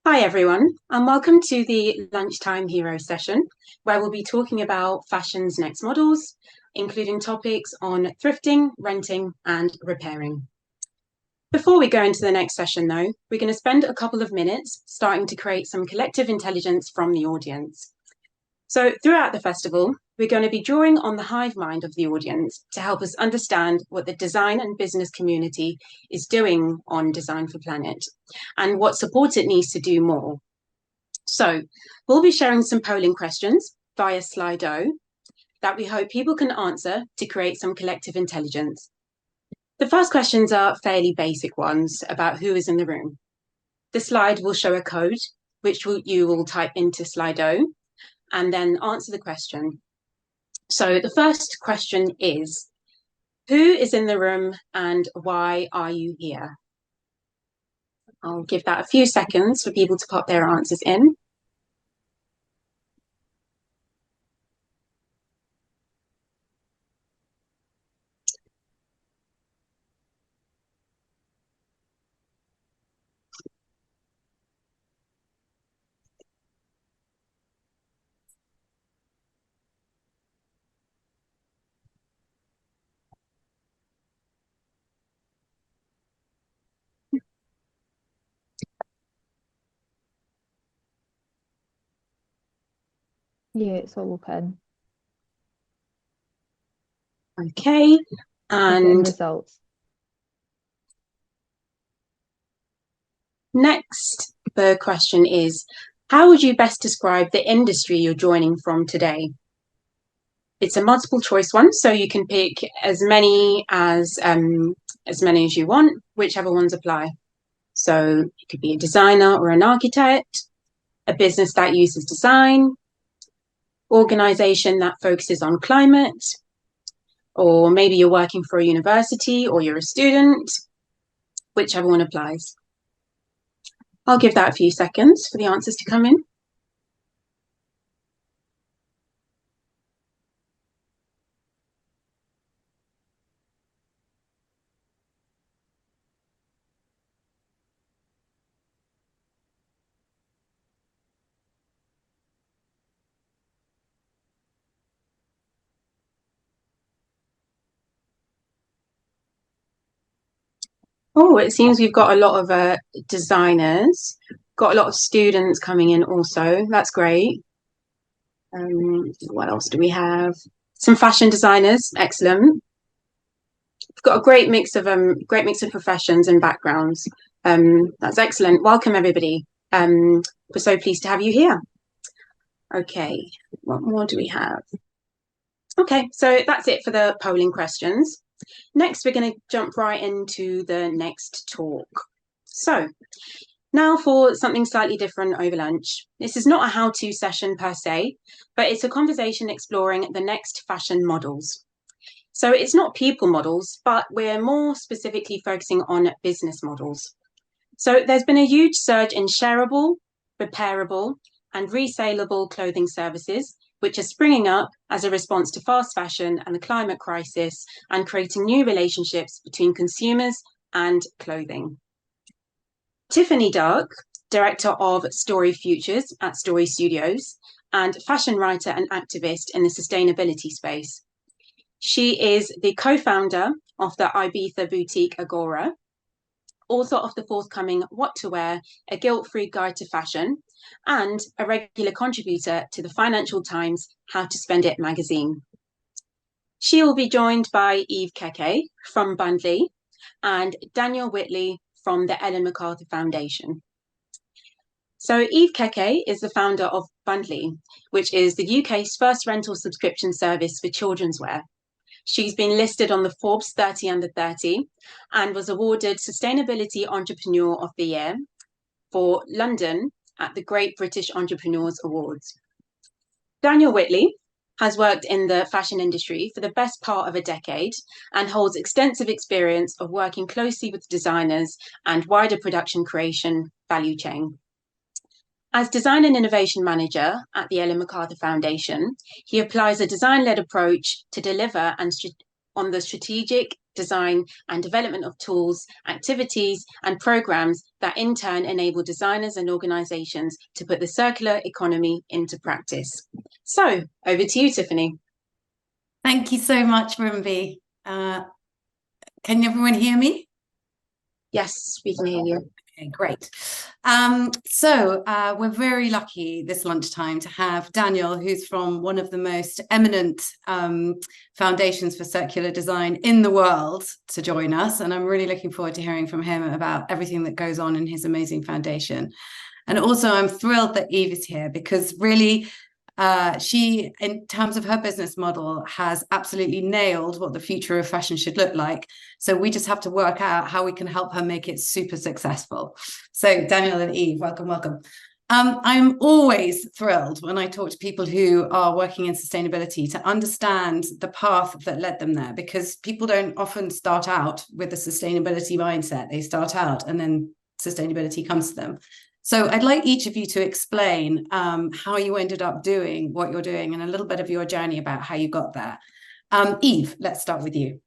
Hi everyone, and welcome to the Lunchtime Hero session, where we'll be talking about fashion's next models, including topics on thrifting, renting, and repairing. Before we go into the next session though, we're going to spend a couple of minutes starting to create some collective intelligence from the audience. So throughout the festival, we're going to be drawing on the hive mind of the audience to help us understand what the design and business community is doing on Design for Planet and what support it needs to do more. So we'll be sharing some polling questions via Slido that we hope people can answer to create some collective intelligence. The first questions are fairly basic ones about who is in the room. The slide will show a code, which you will type into Slido and then answer the question. So the first question is, who is in the room and why are you here? I'll give that a few seconds for people to pop their answers in. Yeah, it's all open. Okay, I'm getting and results. next, the question is, how would you best describe the industry you're joining from today? It's a multiple choice one, so you can pick as many as you want, whichever ones apply. So it could be a designer or an architect, a business that uses design, organization that focuses on climate, or maybe you're working for a university or you're a student, whichever one applies. I'll give that a few seconds for the answers to come in. Oh, it seems we've got a lot of designers, got a lot of students coming in also. That's great. What else do we have? Some fashion designers, excellent. We've got a great mix of professions and backgrounds. That's excellent. Welcome everybody. We're so pleased to have you here. Okay, what more do we have? Okay, so that's it for the polling questions. Next, we're going to jump right into the next talk. So now for something slightly different over lunch. This is not a how-to session per se, but it's a conversation exploring the next fashion models. So it's not people models, but we're more specifically focusing on business models. So there's been a huge surge in sharable, repairable, and resaleable clothing services, which are springing up as a response to fast fashion and the climate crisis and creating new relationships between consumers and clothing. Tiffanie Darke, director of Story Futures at Story Studios and fashion writer and activist in the sustainability space. She is the co-founder of the Ibiza boutique Agora, author of the forthcoming What to Wear, a guilt-free guide to fashion, and a regular contributor to the Financial Times How to Spend It magazine. She will be joined by Eve Kekeh from Bundlee and Daniel Whitley from the MacArthur Foundation. So Eve Kekeh is the founder of Bundlee, which is the UK's first rental subscription service for children's wear. She's been listed on the Forbes 30 Under 30 and was awarded Sustainability Entrepreneur of the Year for London at the Great British Entrepreneurs Awards. Daniel Whitley has worked in the fashion industry for the best part of a decade and holds extensive experience of working closely with designers and wider production creation value chain. As Design and Innovation Manager at the MacArthur Foundation, he applies a design-led approach to deliver on the strategic design, and development of tools, activities, and programs that in turn enable designers and organizations to put the circular economy into practice. So over to you, Tiffanie. Thank you so much, Rumbi. Can everyone hear me? Yes, we can hear you. Okay, great. We're very lucky this lunchtime to have Daniel, who's from one of the most eminent foundations for circular design in the world, to join us. And I'm really looking forward to hearing from him about everything that goes on in his amazing foundation. And also, I'm thrilled that Eve is here because really, she, in terms of her business model, has absolutely nailed what the future of fashion should look like. So we just have to work out how we can help her make it super successful. So Daniel and Eve, welcome. I'm always thrilled when I talk to people who are working in sustainability to understand the path that led them there, because people don't often start out with a sustainability mindset. They start out and then sustainability comes to them. So I'd like each of you to explain how you ended up doing what you're doing and a little bit of your journey about how you got there. Eve, let's start with you.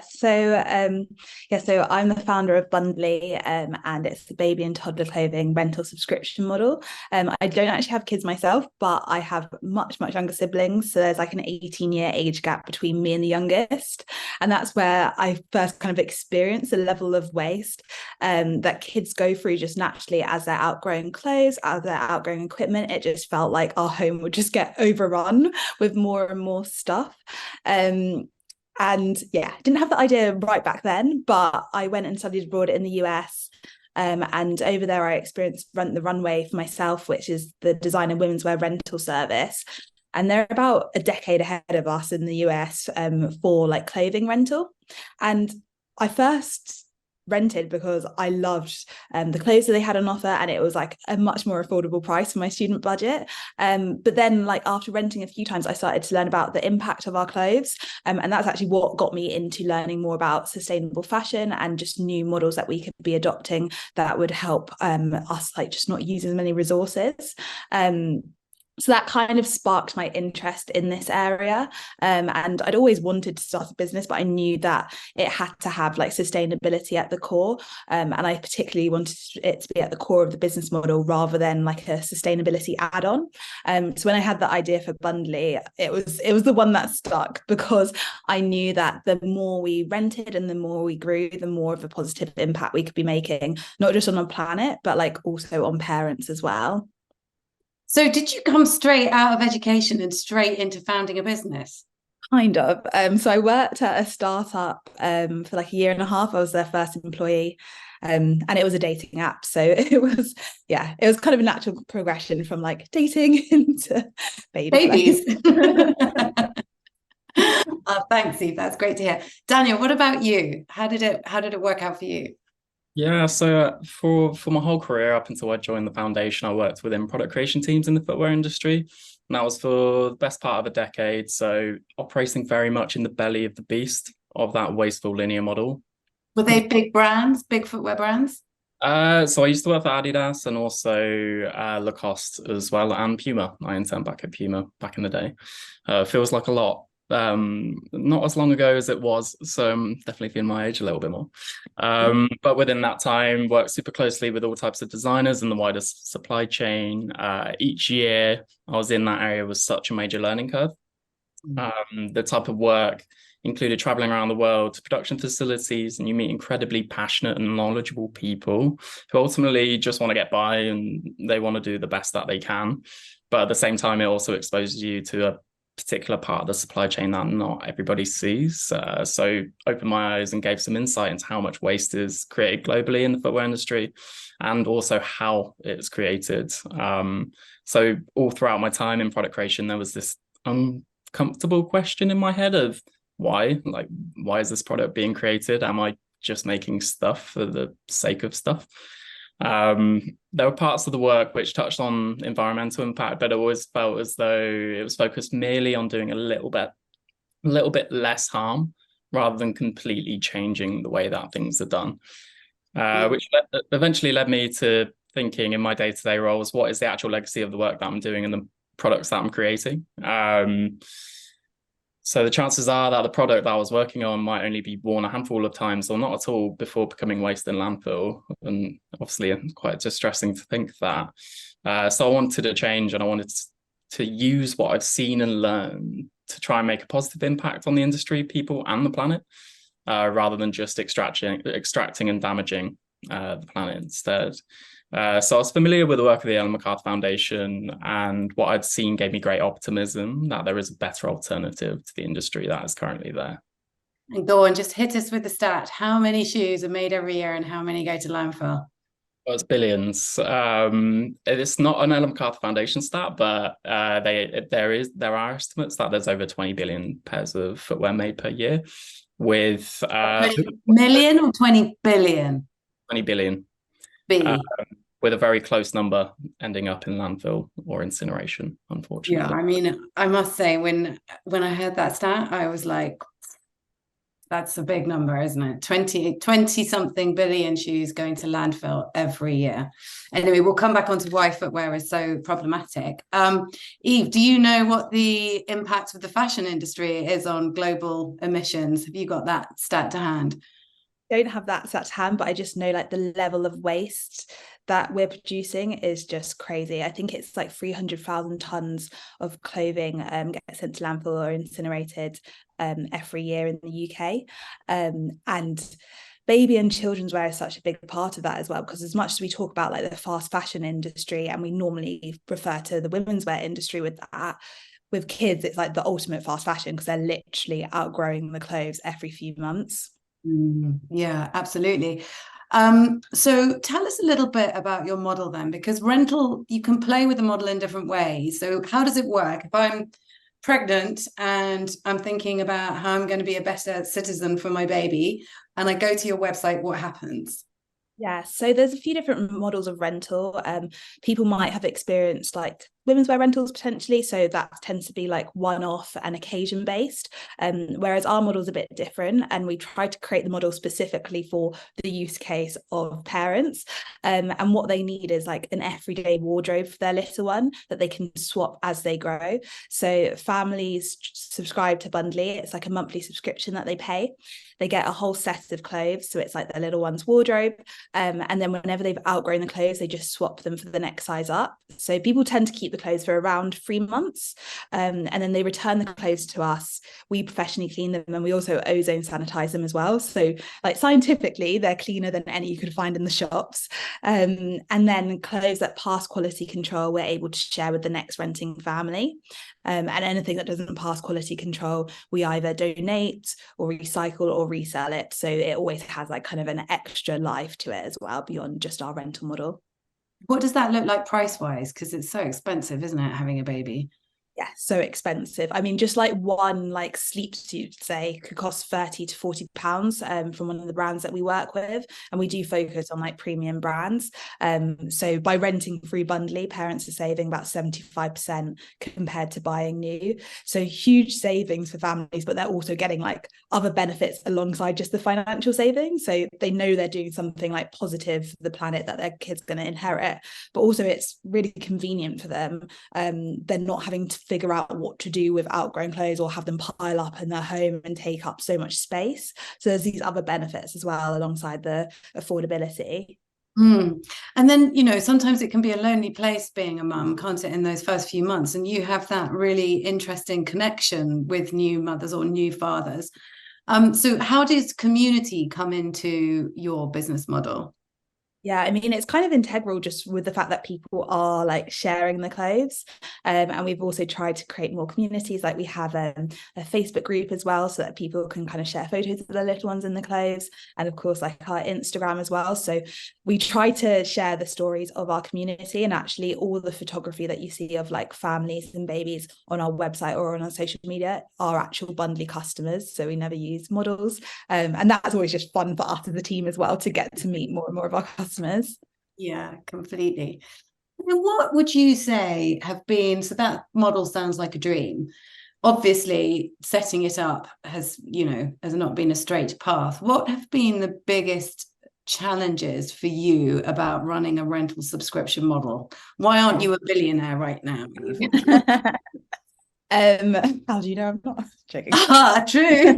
So I'm the founder of Bundlee, and it's the baby and toddler clothing rental subscription model. I don't actually have kids myself, but I have much younger siblings. So there's like an 18-year age gap between me and the youngest. And that's where I first kind of experienced the level of waste that kids go through just naturally as they're outgrowing clothes, as they're outgrowing equipment. It just felt like our home would just get overrun with more and more stuff. And yeah, didn't have the idea right back then, but I went and studied abroad in the US. And over there, I experienced Rent the Runway for myself, which is the designer women's wear rental service. And they're about a decade ahead of us in the US for like clothing rental. And I first rented because I loved the clothes that they had on offer, and it was like a much more affordable price for my student budget. But then like after renting a few times, I started to learn about the impact of our clothes, and that's actually what got me into learning more about sustainable fashion and just new models that we could be adopting that would help us like just not use as many resources. So that kind of sparked my interest in this area. And I'd always wanted to start a business, but I knew that it had to have like sustainability at the core. And I particularly wanted it to be at the core of the business model rather than like a sustainability add-on. So when I had the idea for Bundlee, it was the one that stuck, because I knew that the more we rented and the more we grew, the more of a positive impact we could be making, not just on our planet, but like also on parents as well. So did you come straight out of education and straight into founding a business? Kind of. So I worked at a startup for like a year and a half. I was their first employee. And it was a dating app. So it was kind of a natural progression from like dating into babies. Thanks, Eve. That's great to hear. Daniel, what about you? How did it work out for you? Yeah, so for my whole career up until I joined the foundation, I worked within product creation teams in the footwear industry, and that was for the best part of a decade. So operating very much in the belly of the beast of that wasteful linear model. Were they big brands, big footwear brands? So I used to work for Adidas and also Lacoste as well, and Puma. I interned back at Puma back in the day. Feels like a lot. Not as long ago as it was, so I'm definitely feeling my age a little bit more. But within that time, worked super closely with all types of designers in the wider supply chain. Each year I was in that area was such a major learning curve. The type of work included traveling around the world to production facilities, and you meet incredibly passionate and knowledgeable people who ultimately just want to get by and they want to do the best that they can. But at the same time, it also exposes you to a particular part of the supply chain that not everybody sees. So opened my eyes and gave some insight into how much waste is created globally in the footwear industry, and also how it's created. So all throughout my time in product creation, there was this uncomfortable question in my head of why is this product being created? Am I just making stuff for the sake of stuff? There were parts of the work which touched on environmental impact, but it always felt as though it was focused merely on doing a little bit less harm rather than completely changing the way that things are done, which eventually led me to thinking in my day-to-day roles, what is the actual legacy of the work that I'm doing and the products that I'm creating? So the chances are that the product that I was working on might only be worn a handful of times or not at all before becoming waste in landfill. And obviously quite distressing to think that. So I wanted a change, and I wanted to use what I've seen and learned to try and make a positive impact on the industry, people and the planet, rather than just extracting and damaging the planet instead. So I was familiar with the work of the MacArthur Foundation, and what I'd seen gave me great optimism that there is a better alternative to the industry that is currently there. And go on, just hit us with the stat. How many shoes are made every year and how many go to landfill? Well, it's billions. It's not an MacArthur Foundation stat, but there are estimates that there's over 20 billion pairs of footwear made per year, with 20 million or 20 billion? 20 billion. B. With a very close number ending up in landfill or incineration, unfortunately. Yeah, I mean, I must say, when I heard that stat, I was like, that's a big number, isn't it? 20 something billion shoes going to landfill every year. Anyway, we'll come back onto why footwear is so problematic. Eve, do you know what the impact of the fashion industry is on global emissions? Have you got that stat to hand? Don't have that sat to hand, but I just know like the level of waste that we're producing is just crazy. I think it's like 300,000 tons of clothing get sent to landfill or incinerated every year in the UK. And baby and children's wear is such a big part of that as well, because as much as we talk about like the fast fashion industry, and we normally refer to the women's wear industry with that, with kids, it's like the ultimate fast fashion, because they're literally outgrowing the clothes every few months. Yeah, absolutely. So tell us a little bit about your model then, because rental, you can play with the model in different ways. So how does it work? If I'm pregnant and I'm thinking about how I'm going to be a better citizen for my baby, and I go to your website, what happens? Yeah, so there's a few different models of rental. People might have experienced like women's wear rentals potentially, so that tends to be like one-off and occasion based, whereas our model is a bit different, and we try to create the model specifically for the use case of parents, and what they need is like an everyday wardrobe for their little one that they can swap as they grow. So families subscribe to Bundlee. It's like a monthly subscription that they pay. They get a whole set of clothes, so it's like their little one's wardrobe, and then whenever they've outgrown the clothes, they just swap them for the next size up. So people tend to keep the clothes for around 3 months, and then they return the clothes to us. We professionally clean them, and we also ozone sanitize them as well. So like scientifically, they're cleaner than any you could find in the shops. And then clothes that pass quality control, we're able to share with the next renting family. And anything that doesn't pass quality control, we either donate or recycle or resell it. So it always has like kind of an extra life to it as well, beyond just our rental model. What does that look like price-wise? Because it's so expensive, isn't it, having a baby? Yeah, so expensive. I mean, just like one like sleep suit, say, could cost 30 to 40 pounds from one of the brands that we work with, and we do focus on like premium brands. So by renting through Bundlee, parents are saving about 75% compared to buying new. So huge savings for families, but they're also getting like other benefits alongside just the financial savings. So they know they're doing something like positive for the planet that their kid's going to inherit, but also it's really convenient for them. They're not having to figure out what to do with outgrown clothes or have them pile up in their home and take up so much space. So there's these other benefits as well alongside the affordability. And then, you know, sometimes it can be a lonely place being a mum, can't it, in those first few months? And you have that really interesting connection with new mothers or new fathers. So how does community come into your business model? Yeah, I mean, it's kind of integral just with the fact that people are like sharing the clothes. And we've also tried to create more communities. Like we have a Facebook group as well, so that people can kind of share photos of their little ones in the clothes. And of course, like our Instagram as well. So we try to share the stories of our community, and actually all the photography that you see of like families and babies on our website or on our social media are actual Bundlee customers. So we never use models. And that's always just fun for us as a team as well, to get to meet more and more of our customers. Yeah, completely. And what would you say have been, so that model sounds like a dream. Obviously, setting it up has not been a straight path. What have been the biggest challenges for you about running a rental subscription model? Why aren't you a billionaire right now? How do you know I'm not joking? Ah, true.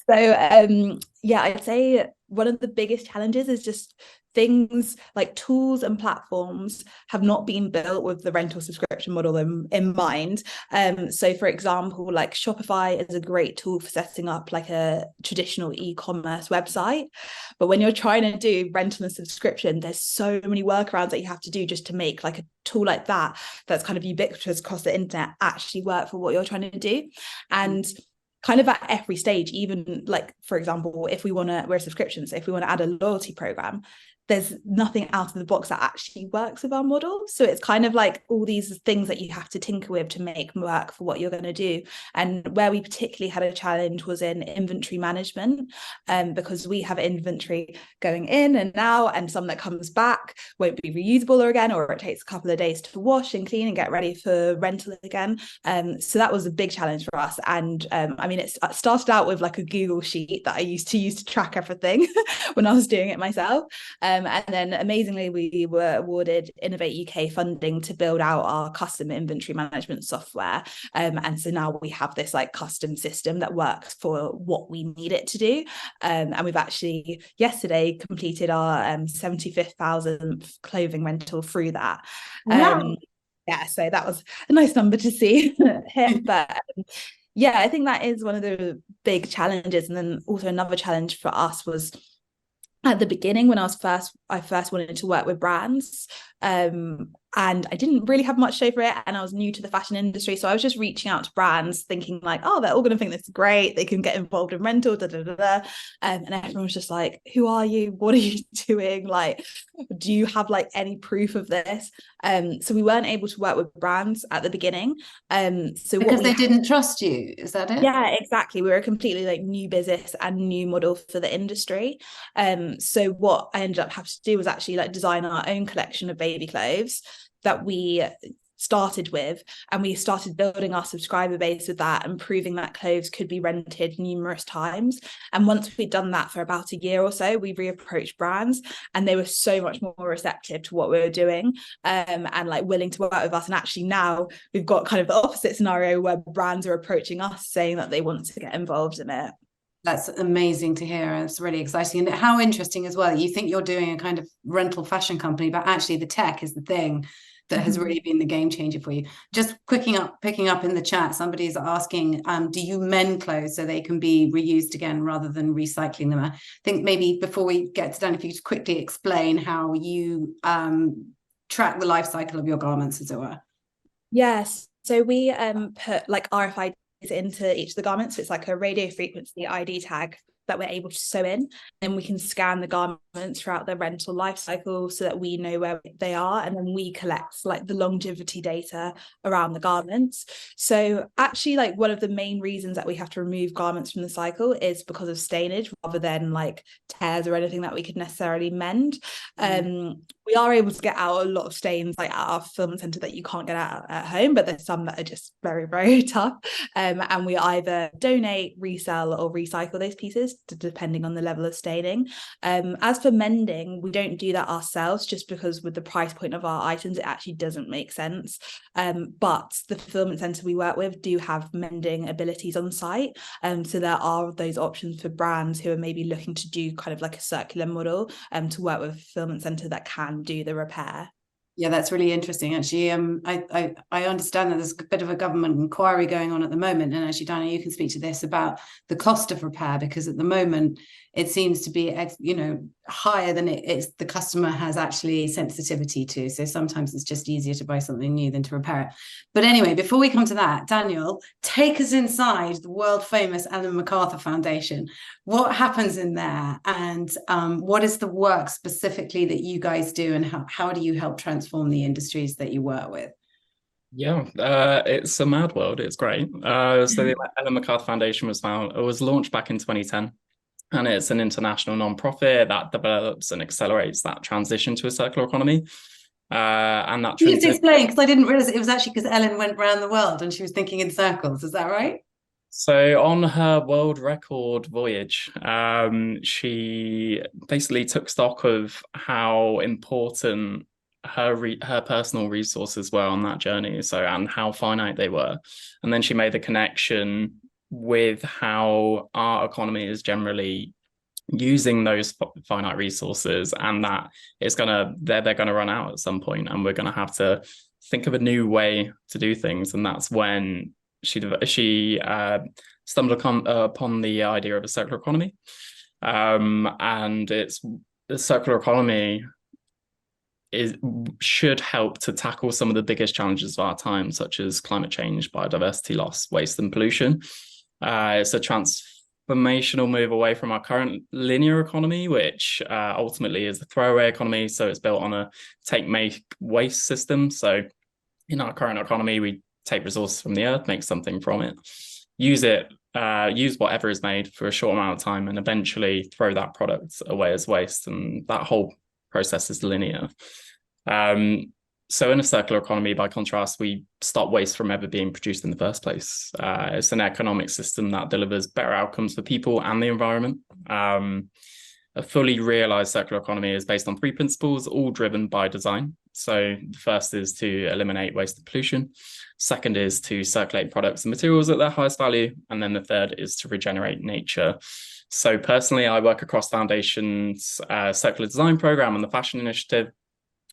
So yeah, I'd say one of the biggest challenges is just things like tools and platforms have not been built with the rental subscription model in mind. So for example, like Shopify is a great tool for setting up like a traditional e-commerce website, but when you're trying to do rental and subscription, there's so many workarounds that you have to do just to make like a tool like that that's kind of ubiquitous across the internet actually work for what you're trying to do. And kind of at every stage, even like, for example, if we're subscriptions, if we want to add a loyalty program, there's nothing out of the box that actually works with our model. So it's kind of like all these things that you have to tinker with to make work for what you're going to do. And where we particularly had a challenge was in inventory management, because we have inventory going in and out, and some that comes back won't be reusable again, or it takes a couple of days to wash and clean and get ready for rental again. So that was a big challenge for us. And I mean, it started out with like a Google sheet that I used to use to track everything when I was doing it myself. And then amazingly, we were awarded Innovate UK funding to build out our custom inventory management software. And so now we have this like custom system that works for what we need it to do. And we've actually yesterday completed our 75,000th clothing rental through that. Wow. Yeah, so that was a nice number to see hit. But yeah, I think that is one of the big challenges. And then also another challenge for us was at the beginning when I first wanted to work with brands, and I didn't really have much show for it, and I was new to the fashion industry, so I was just reaching out to brands thinking like, oh, they're all going to think this is great, they can get involved in rental, and everyone was just like, who are you, what are you doing, like, do you have like any proof of this? So we weren't able to work with brands at the beginning, so because they didn't trust you, is that it? Yeah, exactly. We were a completely like new business and new model for the industry. So what I ended up having to do was actually like design our own collection of baby clothes that we started with, and we started building our subscriber base with that and proving that clothes could be rented numerous times. And once we'd done that for about a year or so, we reapproached brands, and they were so much more receptive to what we were doing, and like willing to work with us. And actually now we've got kind of the opposite scenario where brands are approaching us saying that they want to get involved in it. That's amazing to hear. It's really exciting. And how interesting as well. You think you're doing a kind of rental fashion company, but actually the tech is the thing that has really been the game changer for you. Just picking up in the chat, somebody's asking, do you mend clothes so they can be reused again rather than recycling them? I think maybe before we get to Dan, if you could quickly explain how you track the life cycle of your garments, as it were. Yes. So we put like RFIDs into each of the garments. So it's like a radio frequency ID tag that we're able to sew in, and we can scan the garments throughout the rental life cycle so that we know where they are, and then we collect like the longevity data around the garments. So actually, like, one of the main reasons that we have to remove garments from the cycle is because of stainage rather than like tears or anything that we could necessarily mend. We are able to get out a lot of stains like at our fulfillment center that you can't get out at home, but there's some that are just very, very tough. And we either donate, resell, or recycle those pieces depending on the level of staining. As for mending, we don't do that ourselves just because with the price point of our items, it actually doesn't make sense. But the fulfillment center we work with do have mending abilities on site. So there are those options for brands who are maybe looking to do kind of like a circular model to work with a fulfillment center that can do the repair. Yeah, that's really interesting. Actually, I understand that there's a bit of a government inquiry going on at the moment, and actually, Daniel, you can speak to this about the cost of repair, because at the moment it seems to be, higher than the customer has actually sensitivity to. So sometimes it's just easier to buy something new than to repair it. But anyway, before we come to that, Daniel, take us inside the world famous Ellen MacArthur Foundation. What happens in there, and what is the work specifically that you guys do, and how do you help transform the industries that you work with? Yeah, it's a mad world. It's great. So the Ellen MacArthur Foundation was launched back in 2010. And it's an international nonprofit that develops and accelerates that transition to a circular economy. And that Please explain, because I didn't realize it was actually because Ellen went around the world and she was thinking in circles. Is that right? So on her world record voyage, she basically took stock of how important her personal resources were on that journey, and how finite they were. And then she made the connection with how our economy is generally using those finite resources, and that they're gonna run out at some point, and we're gonna have to think of a new way to do things. And that's when she stumbled upon the idea of a circular economy. And the circular economy should help to tackle some of the biggest challenges of our time, such as climate change, biodiversity loss, waste, and pollution. It's a transformational move away from our current linear economy, which ultimately is the throwaway economy. So it's built on a take, make, waste system. So in our current economy, we take resources from the earth, make something from it, use whatever is made for a short amount of time, and eventually throw that product away as waste. And that whole process is linear. So in a circular economy, by contrast, we stop waste from ever being produced in the first place. It's an economic system that delivers better outcomes for people and the environment. A fully realized circular economy is based on 3 principles, all driven by design. So the first is to eliminate waste and pollution. Second is to circulate products and materials at their highest value. And then the third is to regenerate nature. So personally, I work across Foundation's circular design program and the fashion initiative.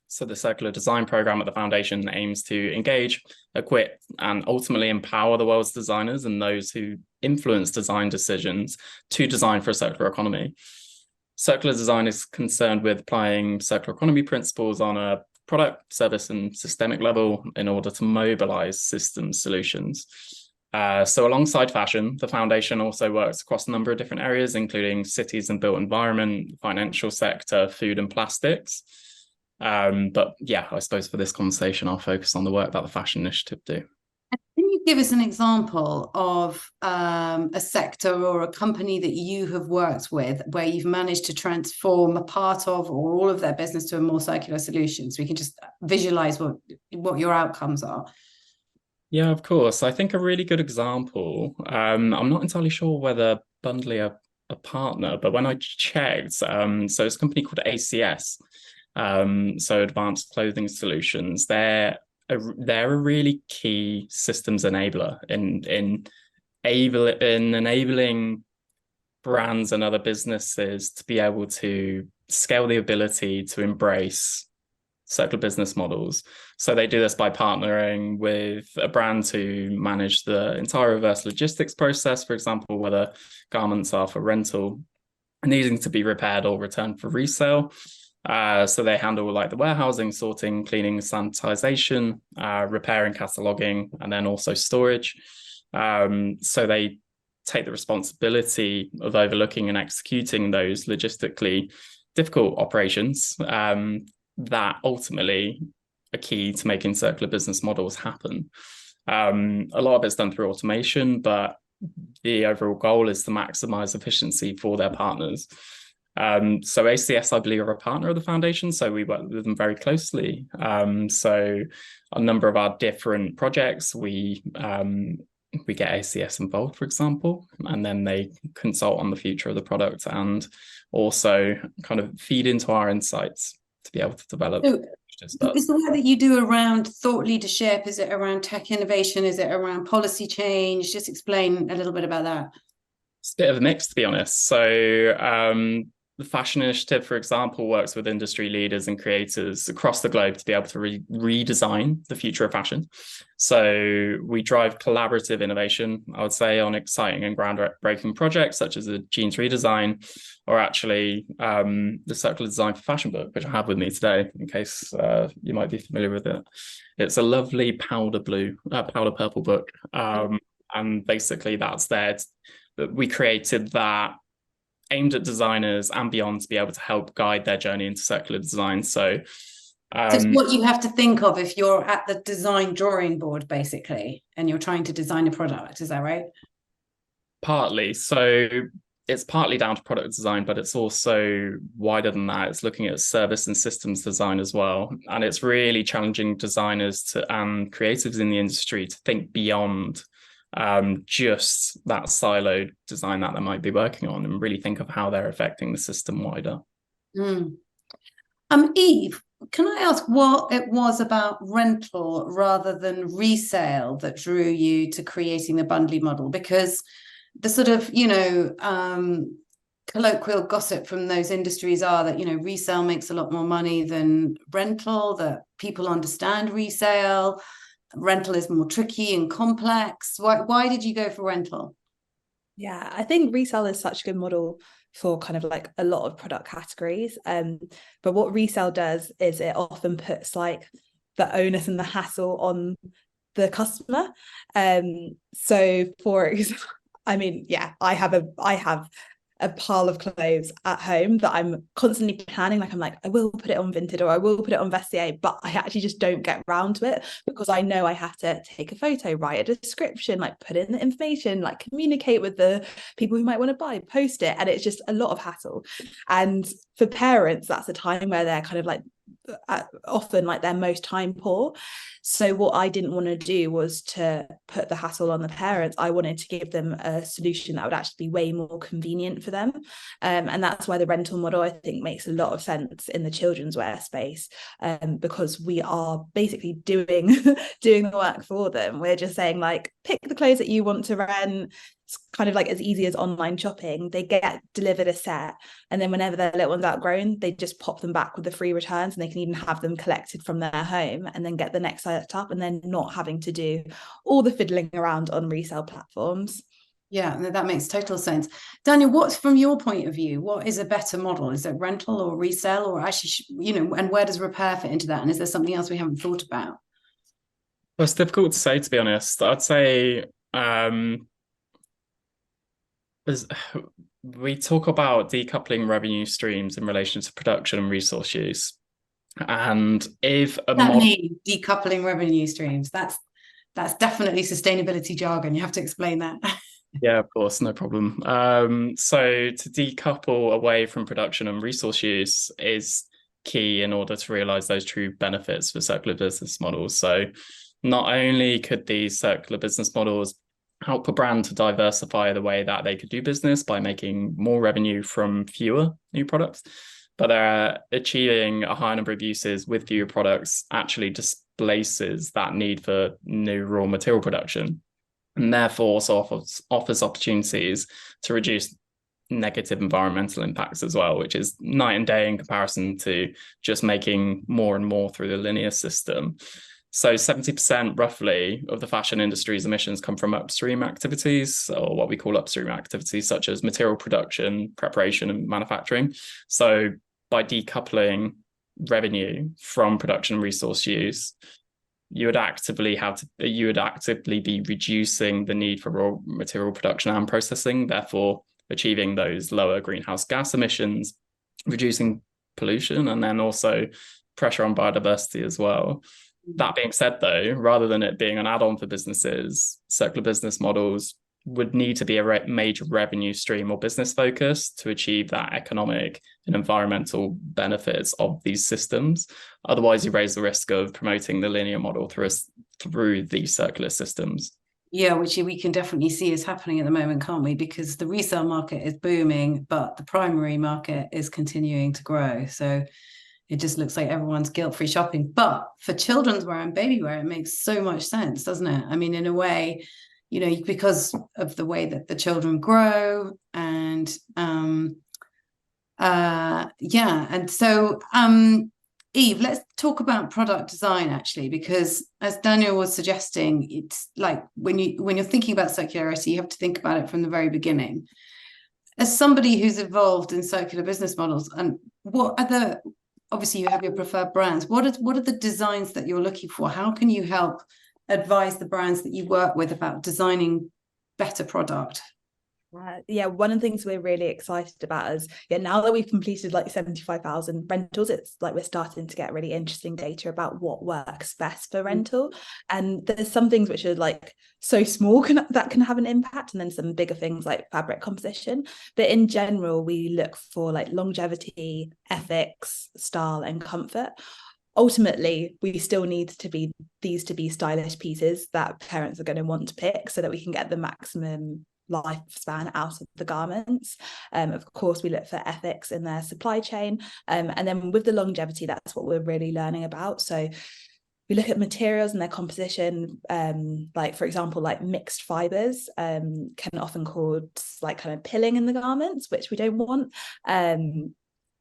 So the circular design program at the Foundation aims to engage, equip, and ultimately empower the world's designers and those who influence design decisions to design for a circular economy. Circular design is concerned with applying circular economy principles on a product, service, and systemic level in order to mobilize system solutions. So alongside fashion, the Foundation also works across a number of different areas, including cities and built environment, financial sector, food and plastics. But yeah, I suppose for this conversation, I'll focus on the work that the fashion initiative do. Can you give us an example of a sector or a company that you have worked with where you've managed to transform a part of or all of their business to a more circular solution, so we can just visualize what your outcomes are? Yeah, of course. I think a really good example, I'm not entirely sure whether Bundlee are a partner, but when I checked, so it's a company called ACS, so Advanced Clothing Solutions. They're a really key systems enabler in enabling brands and other businesses to be able to scale the ability to embrace circular business models. So they do this by partnering with a brand to manage the entire reverse logistics process, for example, whether garments are for rental, needing to be repaired or returned for resale. So they handle like the warehousing, sorting, cleaning, sanitization, repairing, cataloging, and then also storage. So they take the responsibility of overlooking and executing those logistically difficult operations that ultimately are key to making circular business models happen. A lot of it's done through automation, but the overall goal is to maximize efficiency for their partners. So ACS, I believe, are a partner of the Foundation, so we work with them very closely. So a number of our different projects, we get ACS involved, for example, and then they consult on the future of the product and also kind of feed into our insights to be able to develop. So is the work that you do around thought leadership, is it around tech innovation, is it around policy change? Just explain a little bit about that. It's a bit of a mix, to be honest. So the Fashion Initiative, for example, works with industry leaders and creators across the globe to be able to redesign the future of fashion. So we drive collaborative innovation, I would say, on exciting and groundbreaking projects such as a jeans redesign, or actually the Circular Design for Fashion book, which I have with me today, in case you might be familiar with it. It's a lovely powder purple book. And basically that's there. We created that aimed at designers and beyond to be able to help guide their journey into circular design. So it's what you have to think of if you're at the design drawing board, basically, and you're trying to design a product. Is that right? Partly. So it's partly down to product design, but it's also wider than that. It's looking at service and systems design as well. And it's really challenging designers and creatives in the industry to think beyond just that siloed design that they might be working on, and really think of how they're affecting the system wider. Eve, can I ask what it was about rental rather than resale that drew you to creating the Bundlee model? Because the sort of, colloquial gossip from those industries are that, resale makes a lot more money than rental, that people understand resale, rental is more tricky and complex. Why did you go for rental? Yeah, I think resale is such a good model for kind of like a lot of product categories. But what resale does is it often puts like the onus and the hassle on the customer. So for example, I mean, yeah, I have a pile of clothes at home that I'm constantly planning. Like I'm like, I will put it on Vinted or I will put it on Vestiaire, but I actually just don't get round to it because I know I have to take a photo, write a description, like put in the information, like communicate with the people who might want to buy, post it. And it's just a lot of hassle. And for parents, that's a time where they're kind of like often like they're most time poor. So what I didn't want to do was to put the hassle on the parents. I wanted to give them a solution that would actually be way more convenient for them. And that's why the rental model, I think, makes a lot of sense in the children's wear space, because we are basically doing the work for them. We're just saying like, pick the clothes that you want to rent. It's kind of like as easy as online shopping. They get delivered a set, and then whenever their little one's outgrown, they just pop them back with the free returns, and they can even have them collected from their home and then get the next set up, and then not having to do all the fiddling around on resale platforms. Yeah, that makes total sense. Daniel, what's from your point of view, what is a better model? Is it rental or resale, or actually, and where does repair fit into that? And is there something else we haven't thought about? Well, it's difficult to say, to be honest. I'd say we talk about decoupling revenue streams in relation to production and resource use. And if a model decoupling revenue streams, that's definitely sustainability jargon. You have to explain that. Yeah, of course, no problem. So to decouple away from production and resource use is key in order to realize those true benefits for circular business models. So not only could these circular business models help a brand to diversify the way that they could do business by making more revenue from fewer new products, but they're achieving a high number of uses with fewer products actually displaces that need for new raw material production, and therefore also offers opportunities to reduce negative environmental impacts as well, which is night and day in comparison to just making more and more through the linear system. So 70% roughly of the fashion industry's emissions come from upstream activities, or what we call upstream activities, such as material production, preparation, and manufacturing. So by decoupling revenue from production and resource use, you would actively be reducing the need for raw material production and processing, therefore achieving those lower greenhouse gas emissions, reducing pollution, and then also pressure on biodiversity as well. That being said, though, rather than it being an add-on for businesses, circular business models would need to be a major revenue stream or business focus to achieve that economic and environmental benefits of these systems. Otherwise, you raise the risk of promoting the linear model through these circular systems. Yeah, which we can definitely see is happening at the moment, can't we? Because the resale market is booming, but the primary market is continuing to grow. So it just looks like everyone's guilt-free shopping. But for children's wear and baby wear, it makes so much sense, doesn't it? I mean, in a way, because of the way that the children grow, and and so Eve, let's talk about product design, actually, because as Daniel was suggesting, it's like when you're thinking about circularity, you have to think about it from the very beginning. As somebody who's involved in circular business models, and obviously you have your preferred brands, what are the designs that you're looking for? How can you help advise the brands that you work with about designing better product? One of the things we're really excited about is, now that we've completed like 75,000 rentals, it's like we're starting to get really interesting data about what works best for rental. And there's some things which are like so small that can have an impact, and then some bigger things like fabric composition. But in general, we look for like longevity, ethics, style, and comfort. Ultimately, we still need these to be stylish pieces that parents are going to want to pick, so that we can get the maximum lifespan out of the garments. Of course, we look for ethics in their supply chain. And then with the longevity, that's what we're really learning about. So we look at materials and their composition, like, for example, like mixed fibers can often cause like kind of pilling in the garments, which we don't want.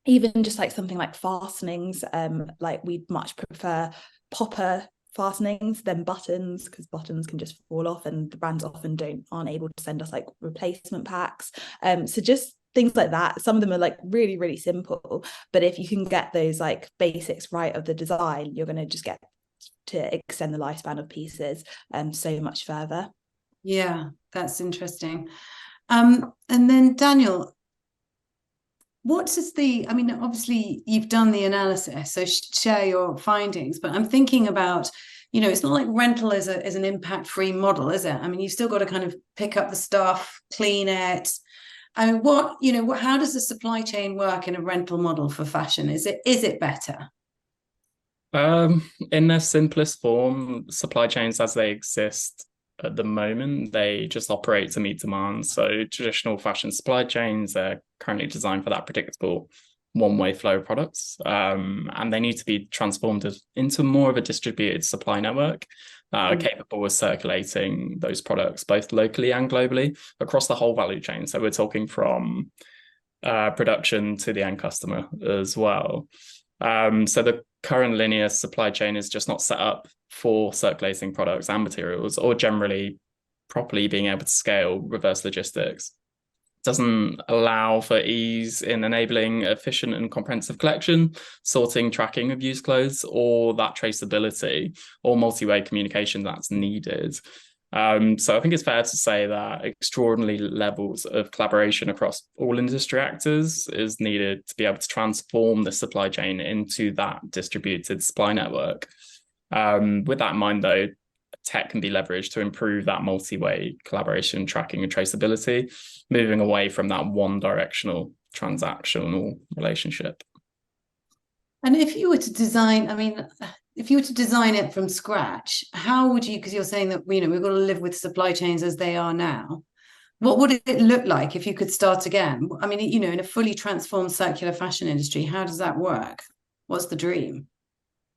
Even just like something like fastenings, like we'd much prefer popper fastenings than buttons, because buttons can just fall off and the brands often aren't able to send us like replacement packs. So just things like that. Some of them are like really, really simple, but if you can get those like basics right of the design, you're going to just get to extend the lifespan of pieces so much further. Yeah, that's interesting. And then Daniel, I mean, obviously you've done the analysis, so share your findings, but I'm thinking about, it's not like rental is an impact-free model, is it? I mean, you've still got to kind of pick up the stuff, clean it. I mean, how does the supply chain work in a rental model for fashion? Is it better? In their simplest form, supply chains as they exist at the moment, they just operate to meet demand. So traditional fashion supply chains are currently designed for that predictable one-way flow of products, and they need to be transformed into more of a distributed supply network that are capable of circulating those products both locally and globally across the whole value chain. So we're talking from production to the end customer as well. So the current linear supply chain is just not set up for circulating products and materials, or generally properly being able to scale reverse logistics. It doesn't allow for ease in enabling efficient and comprehensive collection, sorting, tracking of used clothes, or that traceability or multi-way communication that's needed. So I think it's fair to say that extraordinary levels of collaboration across all industry actors is needed to be able to transform the supply chain into that distributed supply network. With that in mind, though, tech can be leveraged to improve that multi-way collaboration, tracking, and traceability, moving away from that one-directional transactional relationship. And if you were to design, if you were to design it from scratch, how would you, because you're saying that, we've got to live with supply chains as they are now. What would it look like if you could start again? I mean, in a fully transformed circular fashion industry, how does that work? What's the dream?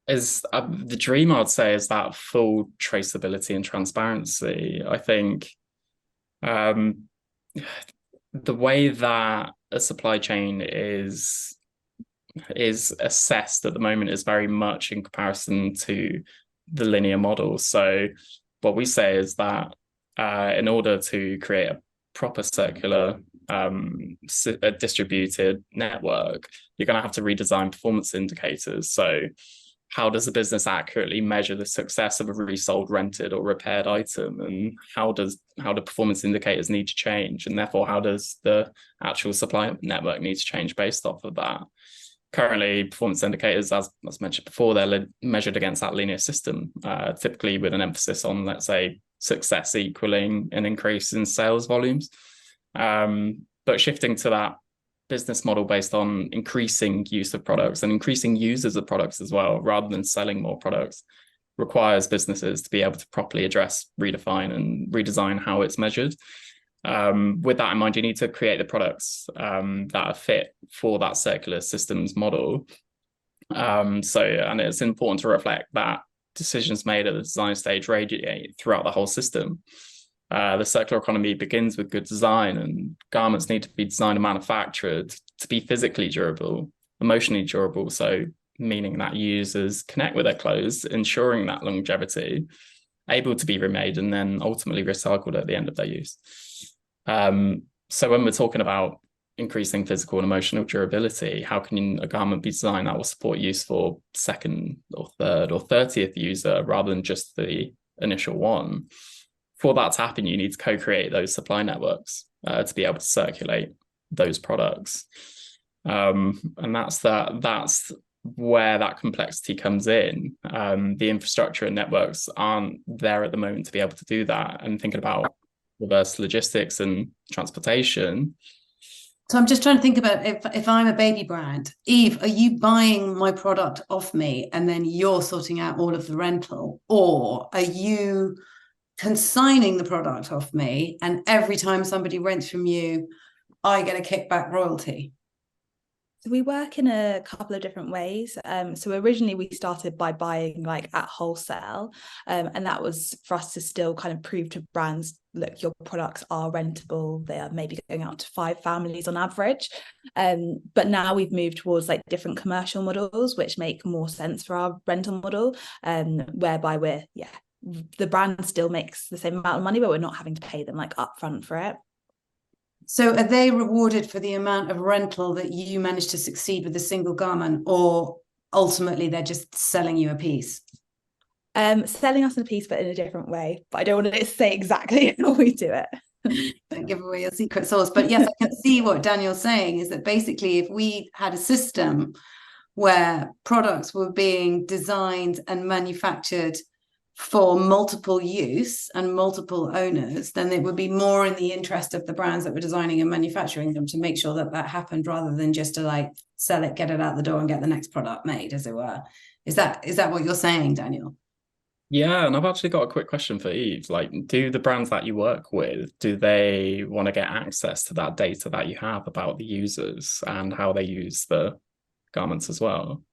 The dream, I'd say, is that full traceability and transparency. I think the way that a supply chain is assessed at the moment is very much in comparison to the linear model. So what we say is that in order to create a proper circular a distributed network, you're going to have to redesign performance indicators. So how does the business accurately measure the success of a resold, rented, or repaired item? And how do performance indicators need to change? And therefore, how does the actual supply network need to change based off of that? Currently, performance indicators, as mentioned before, they're measured against that linear system, typically with an emphasis on, let's say, success equaling an increase in sales volumes. But shifting to that business model based on increasing use of products and increasing users of products as well, rather than selling more products, requires businesses to be able to properly address, redefine, and redesign how it's measured. With that in mind, you need to create the products that are fit for that circular systems model. And it's important to reflect that decisions made at the design stage radiate throughout the whole system. The circular economy begins with good design, and garments need to be designed and manufactured to be physically durable, emotionally durable, so meaning that users connect with their clothes, ensuring that longevity, able to be remade and then ultimately recycled at the end of their use. So when we're talking about increasing physical and emotional durability, how can a garment be designed that will support use for second or third or 30th user rather than just the initial one? For that to happen, you need to co-create those supply networks to be able to circulate those products. And that's where that complexity comes in. The infrastructure and networks aren't there at the moment to be able to do that. And thinking about reverse logistics and transportation. So I'm just trying to think about if I'm a baby brand, Eve, are you buying my product off me and then you're sorting out all of the rental? Or are you consigning the product off me, and every time somebody rents from you, I get a kickback royalty? So we work in a couple of different ways. So originally we started by buying like at wholesale, and that was for us to still kind of prove to brands, look, your products are rentable. They are maybe going out to 5 families on average. But now we've moved towards like different commercial models, which make more sense for our rental model, whereby the brand still makes the same amount of money, but we're not having to pay them like upfront for it. So are they rewarded for the amount of rental that you manage to succeed with a single garment, or ultimately they're just selling you a piece? Selling us a piece, but in a different way. But I don't want to say exactly how we do it. Don't give away your secret sauce. But yes, I can see what Daniel's saying is that basically if we had a system where products were being designed and manufactured for multiple use and multiple owners, then it would be more in the interest of the brands that were designing and manufacturing them to make sure that that happened, rather than just to like sell it, get it out the door and get the next product made, as it were. Is that what you're saying, Daniel? Yeah, and I've actually got a quick question for Eve. Like, do the brands that you work with, do they want to get access to that data that you have about the users and how they use the garments as well?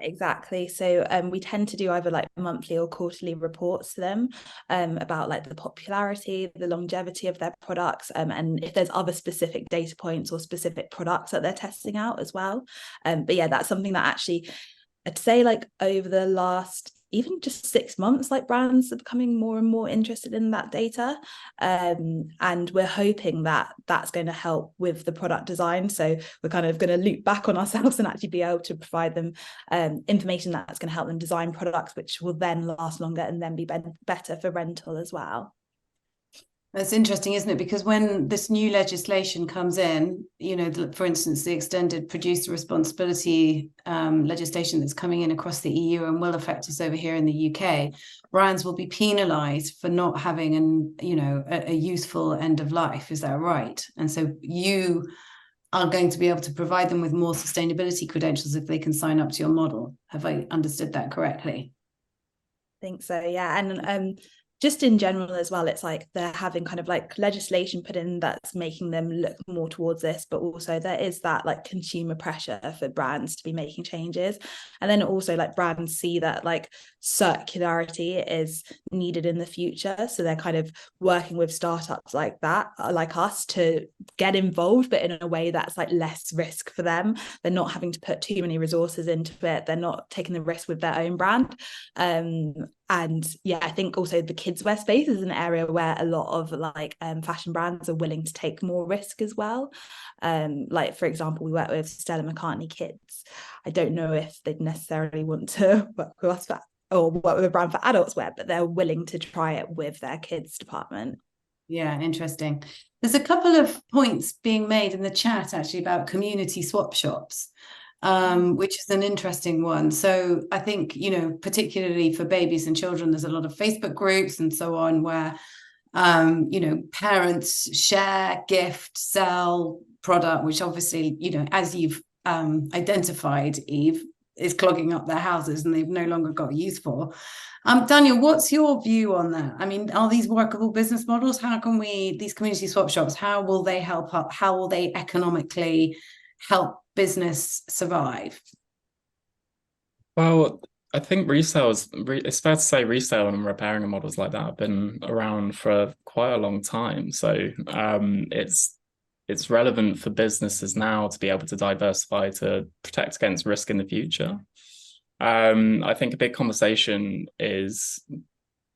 Exactly. So we tend to do either like monthly or quarterly reports to them about like the popularity, the longevity of their products, and if there's other specific data points or specific products that they're testing out as well. But yeah, that's something that actually I'd say like over the last even just 6 months, like brands are becoming more and more interested in that data, and we're hoping that that's going to help with the product design. So we're kind of going to loop back on ourselves and actually be able to provide them information that's going to help them design products which will then last longer and then be better for rental as well. That's interesting, isn't it? Because when this new legislation comes in, for instance, the extended producer responsibility legislation that's coming in across the EU and will affect us over here in the UK, brands will be penalised for not having a useful end of life. Is that right? And so you are going to be able to provide them with more sustainability credentials if they can sign up to your model. Have I understood that correctly? I think so, yeah. And just in general as well, it's like they're having kind of like legislation put in that's making them look more towards this, but also there is that like consumer pressure for brands to be making changes. And then also like brands see that like circularity is needed in the future, so they're kind of working with startups like that, like us, to get involved, but in a way that's like less risk for them. They're not having to put too many resources into it, they're not taking the risk with their own brand. And yeah, I think also the kids wear space is an area where a lot of like fashion brands are willing to take more risk as well. Like for example, we work with Stella McCartney Kids. I don't know if they'd necessarily want to work with us or work with a brand for adults wear, but they're willing to try it with their kids department. Yeah, interesting. There's a couple of points being made in the chat actually about community swap shops, which is an interesting one. So I think, particularly for babies and children, there's a lot of Facebook groups and so on where, parents share, gift, sell product, which obviously, as you've identified, Eve, is clogging up their houses and they've no longer got use for. Daniel, what's your view on that? I mean, are these workable business models? How can these community swap shops, how will they help up? How will they economically help business survive? Well, I think it's fair to say resale and repairing models like that have been around for quite a long time. So it's relevant for businesses now to be able to diversify to protect against risk in the future. I think a big conversation is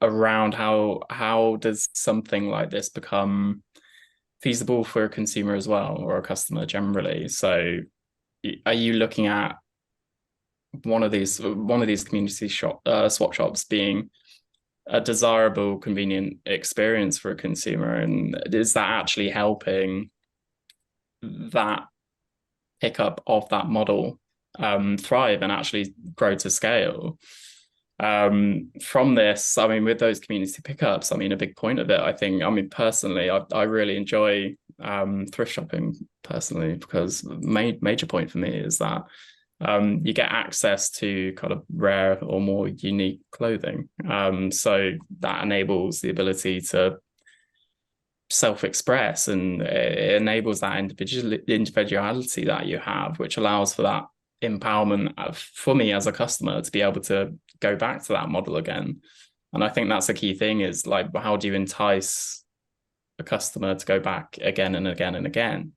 around how does something like this become feasible for a consumer as well, or a customer generally. So are you looking at one of these community swap shops being a desirable, convenient experience for a consumer, and is that actually helping that pickup of that model thrive and actually grow to scale? From this, I mean, with those community pickups, I mean, a big point of it, I think, I mean, personally, I really enjoy thrift shopping personally, because major point for me is that you get access to kind of rare or more unique clothing. So that enables the ability to self-express, and it enables that individuality that you have, which allows for that empowerment for me as a customer to be able to go back to that model again. And I think that's a key thing, is like, how do you entice a customer to go back again and again and again?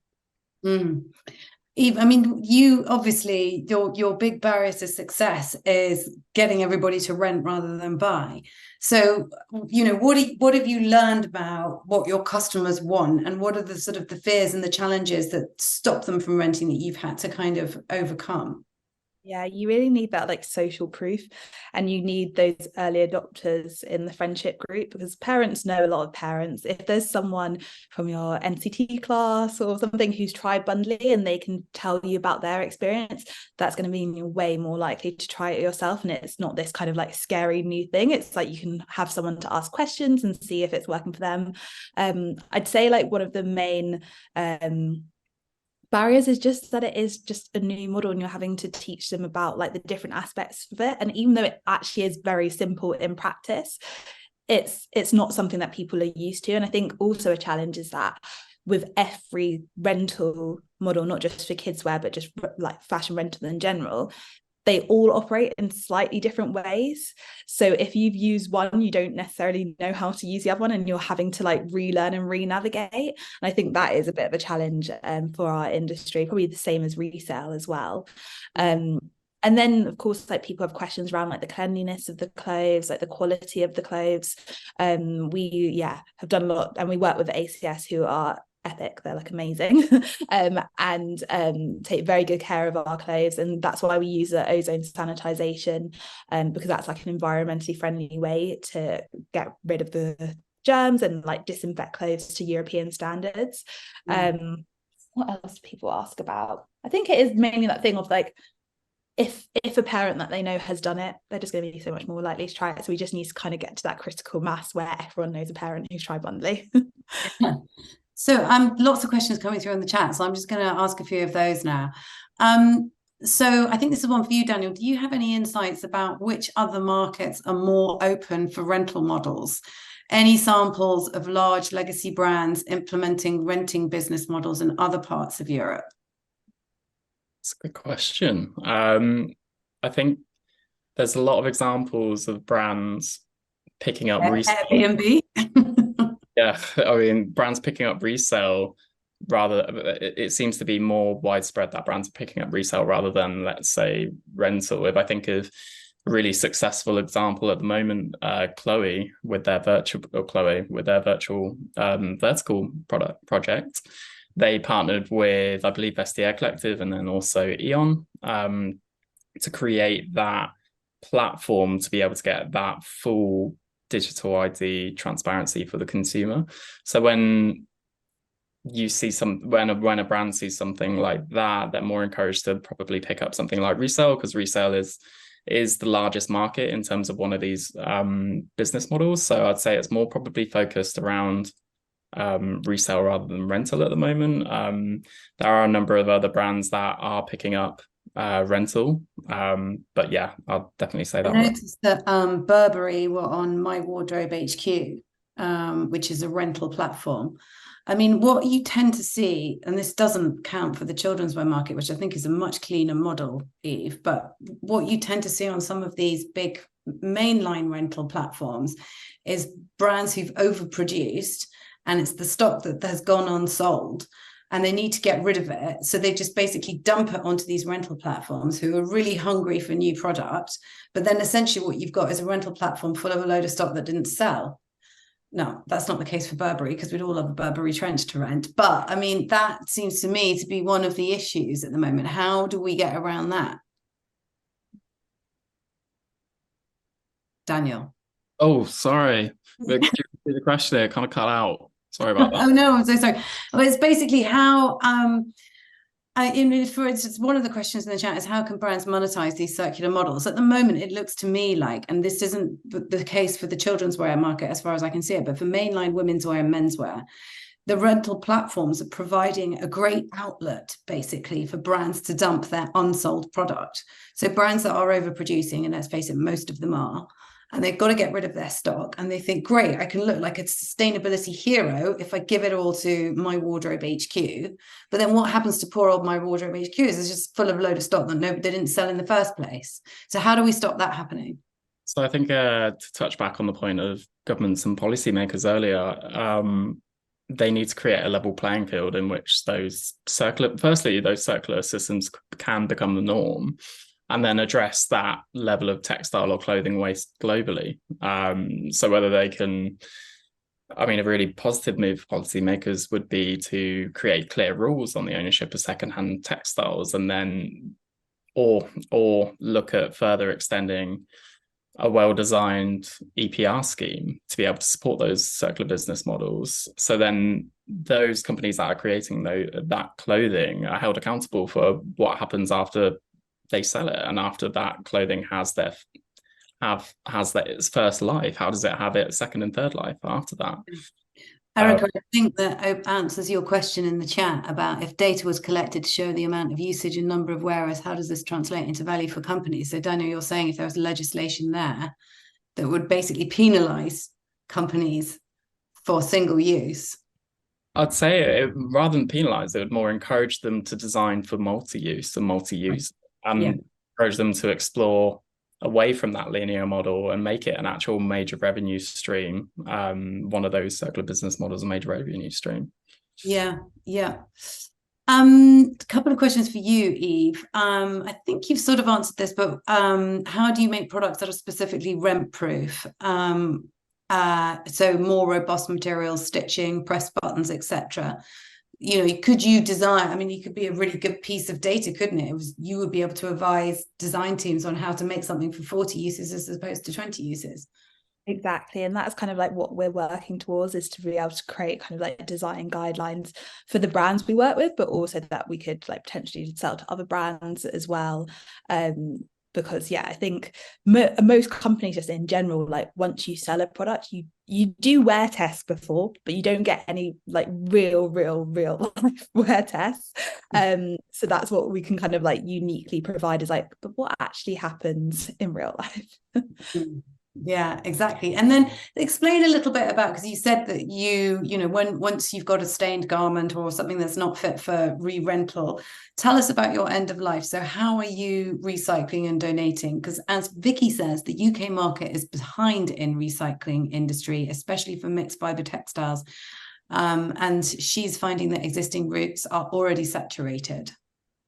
Eve, I mean, you obviously, your big barrier to success is getting everybody to rent rather than buy. So, what have you learned about what your customers want, and what are the sort of the fears and the challenges that stop them from renting that you've had to kind of overcome? Yeah, you really need that like social proof, and you need those early adopters in the friendship group, because parents know a lot of parents. If there's someone from your NCT class or something who's tried Bundlee and they can tell you about their experience, that's going to mean you're way more likely to try it yourself. And it's not this kind of like scary new thing. It's like you can have someone to ask questions and see if it's working for them. I'd say like one of the main barriers is just that it is just a new model, and you're having to teach them about like the different aspects of it. And even though it actually is very simple in practice, it's not something that people are used to. And I think also a challenge is that with every rental model, not just for kids wear, but just like fashion rental in general, they all operate in slightly different ways. So if you've used one, you don't necessarily know how to use the other one, and you're having to like relearn and re-navigate. And I think that is a bit of a challenge for our industry, probably the same as resale as well. And then, of course, like people have questions around like the cleanliness of the clothes, like the quality of the clothes. We have done a lot, and we work with ACS, who are epic. They're like amazing, and take very good care of our clothes. And that's why we use the ozone sanitization, because that's like an environmentally friendly way to get rid of the germs and like disinfect clothes to European standards. What else do people ask about? I think it is mainly that thing of like, if a parent that they know has done it, they're just going to be so much more likely to try it. So we just need to kind of get to that critical mass where everyone knows a parent who's tried Bundlee. So lots of questions coming through in the chat, so I'm just going to ask a few of those now. So I think this is one for you, Daniel. Do you have any insights about which other markets are more open for rental models? Any samples of large legacy brands implementing renting business models in other parts of Europe? That's a good question. I think there's a lot of examples of brands picking up resale. Airbnb. Yeah, I mean, brands picking up resale it seems to be more widespread that brands are picking up resale rather than, let's say, rental. If I think of a really successful example at the moment, Chloe with their virtual vertical project. They partnered with, I believe, Vestiaire Collective and then also Eon to create that platform to be able to get that full digital ID transparency for the consumer. So when you see when a brand sees something like that, they're more encouraged to probably pick up something like resale, because resale is the largest market in terms of one of these business models. So I'd say it's more probably focused around resale rather than rental at the moment. There are a number of other brands that are picking up rental, but yeah, I'll definitely say that. I noticed that Burberry were on My Wardrobe HQ, which is a rental platform. I mean, what you tend to see, and this doesn't count for the children's wear market, which I think is a much cleaner model, Eve, but what you tend to see on some of these big mainline rental platforms is brands who've overproduced, and it's the stock that has gone unsold, and they need to get rid of it. So they just basically dump it onto these rental platforms who are really hungry for new product. But then essentially what you've got is a rental platform full of a load of stock that didn't sell. No, that's not the case for Burberry, because we'd all love a Burberry trench to rent. But I mean, that seems to me to be one of the issues at the moment. How do we get around that? Daniel. Oh, sorry. The question there kind of cut out. Sorry about that. Oh no, I'm so sorry. Well, it's basically how for instance, one of the questions in the chat is how can brands monetize these circular models? At the moment, it looks to me like, and this isn't the case for the children's wear market as far as I can see it, but for mainline women's wear and menswear, the rental platforms are providing a great outlet basically for brands to dump their unsold product. So brands that are overproducing, and let's face it, most of them are, and they've got to get rid of their stock, and they think, great, I can look like a sustainability hero if I give it all to My Wardrobe HQ. But then what happens to poor old My Wardrobe HQ is it's just full of a load of stock that they didn't sell in the first place. So how do we stop that happening? So I think to touch back on the point of governments and policymakers earlier, they need to create a level playing field in which those circular systems can become the norm, and then address that level of textile or clothing waste globally. So whether they can, I mean, a really positive move for policymakers would be to create clear rules on the ownership of secondhand textiles, and then or look at further extending a well-designed EPR scheme to be able to support those circular business models. So then those companies that are creating that clothing are held accountable for what happens after they sell it, and after that clothing has its first life. How does it have its second and third life after that? Eric, I think that answers your question in the chat about if data was collected to show the amount of usage and number of wearers, how does this translate into value for companies? So Daniel, you're saying if there was legislation there that would basically penalise companies for single use. I'd say rather than penalise, it would more encourage them to design for multi-use, and encourage them to explore away from that linear model and make it an actual major revenue stream. One of those circular business models, a major revenue stream. Yeah. A couple of questions for you, Eve. I think you've sort of answered this, but how do you make products that are specifically rent-proof? So more robust materials, stitching, press buttons, etc. Could you design, I mean, you could be a really good piece of data, couldn't it? You would be able to advise design teams on how to make something for 40 uses as opposed to 20 uses. Exactly. And that's kind of like what we're working towards, is to be able to create kind of like design guidelines for the brands we work with, but also that we could like potentially sell to other brands as well. Because I think most companies just in general, like once you sell a product, you do wear tests before, but you don't get any like real life wear tests. So that's what we can kind of like uniquely provide, is like, but what actually happens in real life? Yeah, exactly. And then explain a little bit about, because you said that once you've got a stained garment or something that's not fit for re-rental, tell us about your end of life. So how are you recycling and donating? Because as Vicky says, the UK market is behind in recycling industry, especially for mixed fiber textiles. And she's finding that existing routes are already saturated.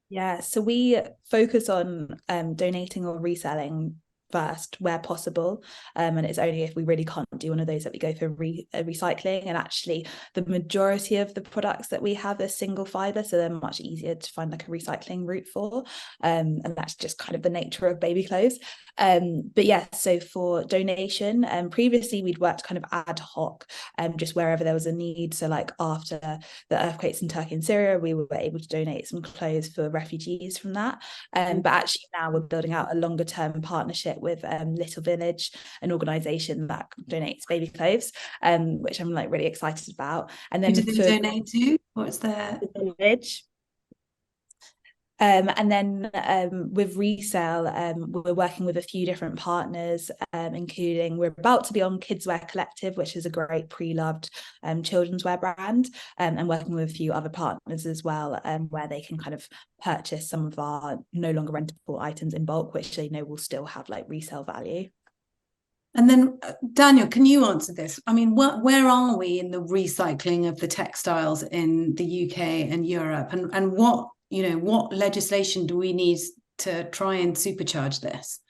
Yeah, so we focus on donating or reselling first where possible, and it's only if we really can't do one of those that we go for recycling. And actually the majority of the products that we have are single fiber, so they're much easier to find like a recycling route for, and that's just kind of the nature of baby clothes. But so for donation, previously we'd worked kind of ad hoc, just wherever there was a need. So like after the earthquakes in Turkey and Syria, we were able to donate some clothes for refugees from that, but actually now we're building out a longer term partnership with Little Village, an organisation that donates baby clothes, which I'm like really excited about. And then who do they donate to? What's their Village? And then with resale, we're working with a few different partners, including we're about to be on Kidswear Collective, which is a great pre-loved children's wear brand, and working with a few other partners as well, where they can kind of purchase some of our no longer rentable items in bulk, which they know will still have like resale value. And then Daniel, can you answer this? I mean, where are we in the recycling of the textiles in the UK and Europe, and what legislation do we need to try and supercharge this?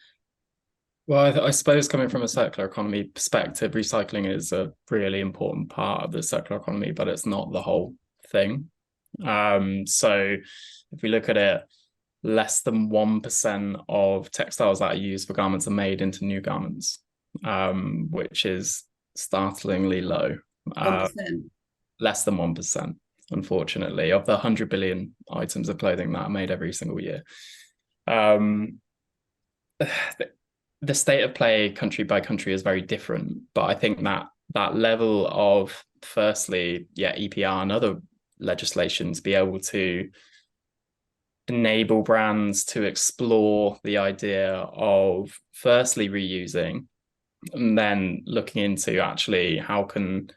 Well, I suppose coming from a circular economy perspective, recycling is a really important part of the circular economy, but it's not the whole thing. So if we look at it, less than 1% of textiles that are used for garments are made into new garments, which is startlingly low. 1%. Less than 1%. Unfortunately, of the 100 billion items of clothing that are made every single year. The state of play country by country is very different, but I think that that level of, firstly, EPR and other legislation to be able to enable brands to explore the idea of firstly reusing, and then looking into actually how can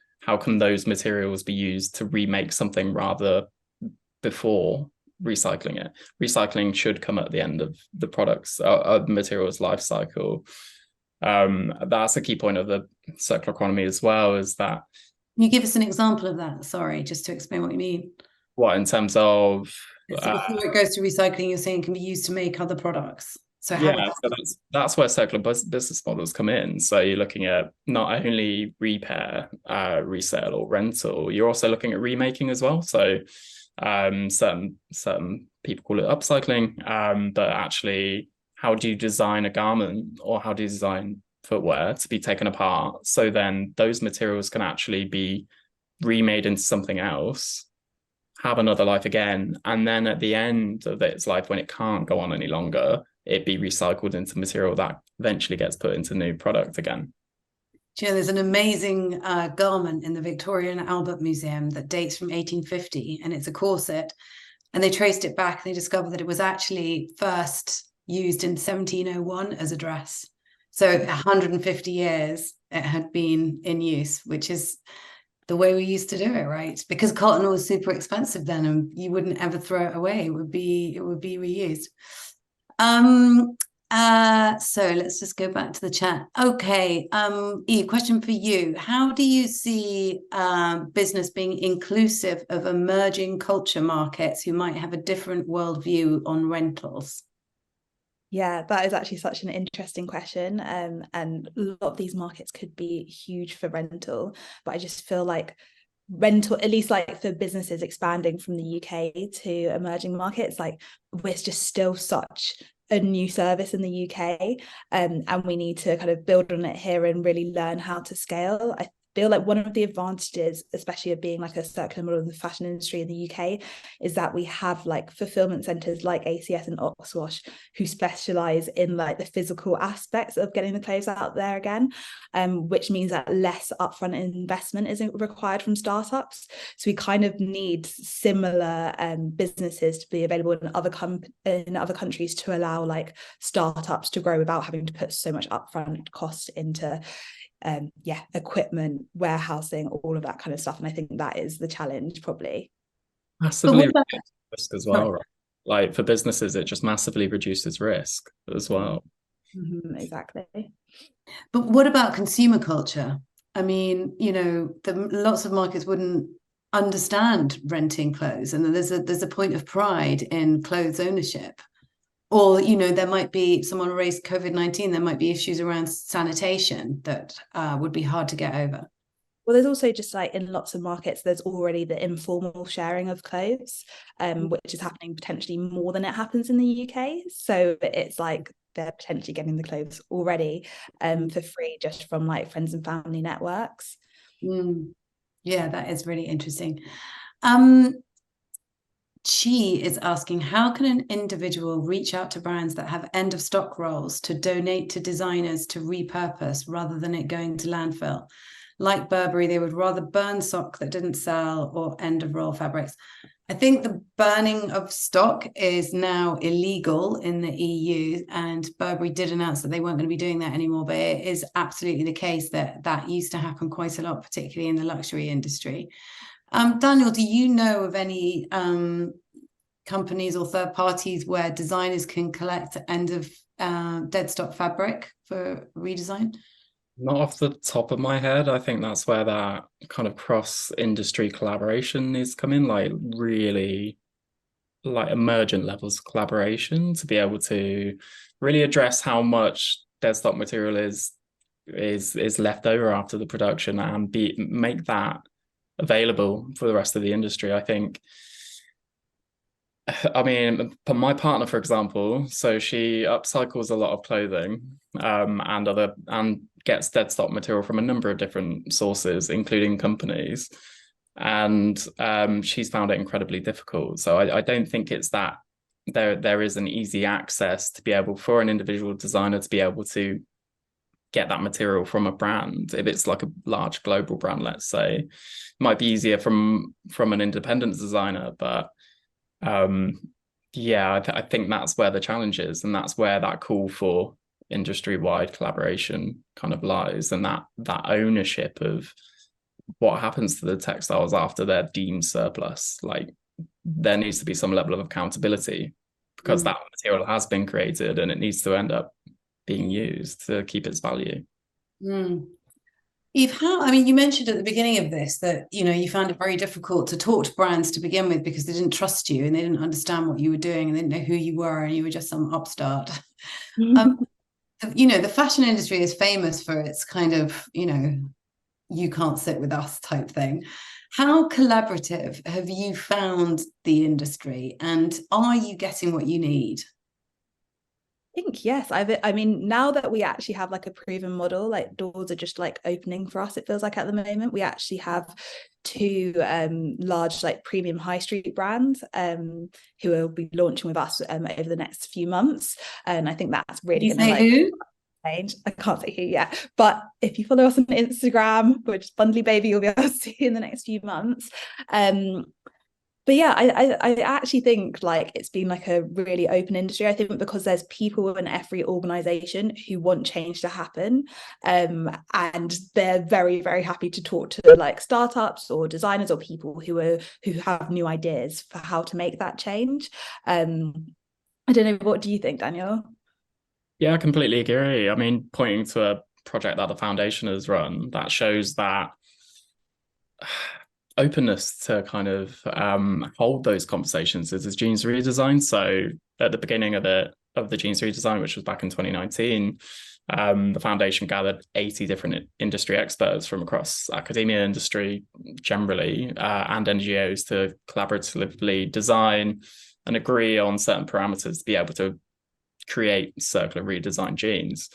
those materials be used to remake something rather before recycling it. Recycling should come at the end of the product's materials life cycle. That's a key point of the circular economy as well, is that. Can you give us an example of that? Sorry, just to explain what you mean. What, in terms of? So before it goes to recycling, you're saying it can be used to make other products. So that's where circular business models come in. So you're looking at not only repair, resale, or rental, you're also looking at remaking as well. So certain people call it upcycling, but actually, how do you design a garment, or how do you design footwear to be taken apart, so then those materials can actually be remade into something else, have another life again, and then at the end of its life, when it can't go on any longer, it be recycled into material that eventually gets put into new product again. There's an amazing garment in the Victoria and Albert Museum that dates from 1850, and it's a corset, and they traced it back, and they discovered that it was actually first used in 1701 as a dress. So 150 years it had been in use, which is the way we used to do it, right? Because cotton was super expensive then, and you wouldn't ever throw it away. It would be reused. So let's just go back to the chat. Okay, Eve, question for you. How do you see business being inclusive of emerging culture markets who might have a different worldview on rentals? Yeah, that is actually such an interesting question. And a lot of these markets could be huge for rental, but I just feel like rental, at least like for businesses expanding from the UK to emerging markets, like we're just still such a new service in the UK, and we need to kind of build on it here and really learn how to scale. I feel like one of the advantages, especially of being like a circular model in the fashion industry in the UK, is that we have like fulfillment centres like ACS and Oxwash who specialise in like the physical aspects of getting the clothes out there again, which means that less upfront investment isn't required from startups. So we kind of need similar businesses to be available in other countries to allow like startups to grow without having to put so much upfront cost into equipment, warehousing, all of that kind of stuff. And I think that is the challenge, probably. Massively reduces risk as well, right? Like for businesses, it just massively reduces risk as well. Exactly. But what about consumer culture? I mean, lots of markets wouldn't understand renting clothes, and there's a point of pride in clothes ownership. Or, there might be, someone raised COVID-19, there might be issues around sanitation that would be hard to get over. Well, there's also just like in lots of markets, there's already the informal sharing of clothes, which is happening potentially more than it happens in the UK. So it's like they're potentially getting the clothes already for free just from like friends and family networks. Yeah, that is really interesting. She is asking, how can an individual reach out to brands that have end of stock rolls to donate to designers to repurpose rather than it going to landfill? Like Burberry, they would rather burn stock that didn't sell or end of roll fabrics. I think the burning of stock is now illegal in the EU, and Burberry did announce that they weren't going to be doing that anymore, but it is absolutely the case that used to happen quite a lot, particularly in the luxury industry. Daniel, do you know of any companies or third parties where designers can collect end of dead stock fabric for redesign? Not off the top of my head. I think that's where that kind of cross-industry collaboration is coming, like really like emergent levels of collaboration to be able to really address how much dead stock material is left over after the production and make that available for the rest of the industry. I think, I mean, my partner, for example, so she upcycles a lot of clothing and gets dead stock material from a number of different sources, including companies. And she's found it incredibly difficult. So I don't think it's that there is an easy access to be able for an individual designer to be able to get that material from a brand. If it's like a large global brand, let's say, it might be easier from an independent designer, but yeah, I think that's where the challenge is, and that's where that call for industry-wide collaboration kind of lies, and that ownership of what happens to the textiles after they're deemed surplus. Like, there needs to be some level of accountability, because that material has been created and it needs to end up being used to keep its value. Eve, I mean, you mentioned at the beginning of this that, you know, you found it very difficult to talk to brands to begin with because they didn't trust you and they didn't understand what you were doing and they didn't know who you were and you were just some upstart. You know, the fashion industry is famous for its kind of, you know, you can't sit with us type thing. How collaborative have you found the industry, and are you getting what you need? I think yes. I mean, now that we actually have like a proven model, like doors are just like opening for us, it feels like at the moment. We actually have two large like premium high street brands who will be launching with us over the next few months, and I think that's really going to like who? change. I can't say who yet, but if you follow us on Instagram, which is Bundlee Baby, you'll be able to see in the next few months. But yeah, I actually think like it's been like a really open industry. I think because there's people in every organization who want change to happen, and they're very, very happy to talk to like startups or designers or people who have new ideas for how to make that change. I don't know, what do you think, Daniel? Yeah, I completely agree. I mean, pointing to a project that the foundation has run, that shows that openness to kind of hold those conversations is jeans redesign. So at the beginning of the jeans redesign, which was back in 2019, the foundation gathered 80 different industry experts from across academia, industry generally, and NGOs to collaboratively design and agree on certain parameters to be able to create circular redesigned jeans.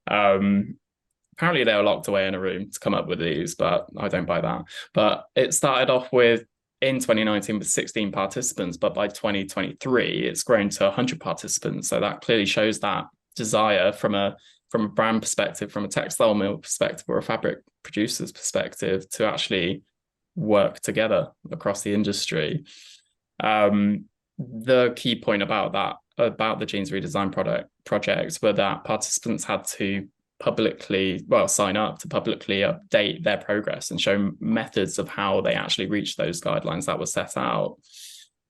Apparently they were locked away in a room to come up with these, but I don't buy that. But it started off with, in 2019, with 16 participants, but by 2023 it's grown to 100 participants. So that clearly shows that desire from a brand perspective, from a textile mill perspective, or a fabric producer's perspective, to actually work together across the industry. The key point about the jeans redesign project were that participants had to sign up to publicly update their progress and show methods of how they actually reached those guidelines that were set out.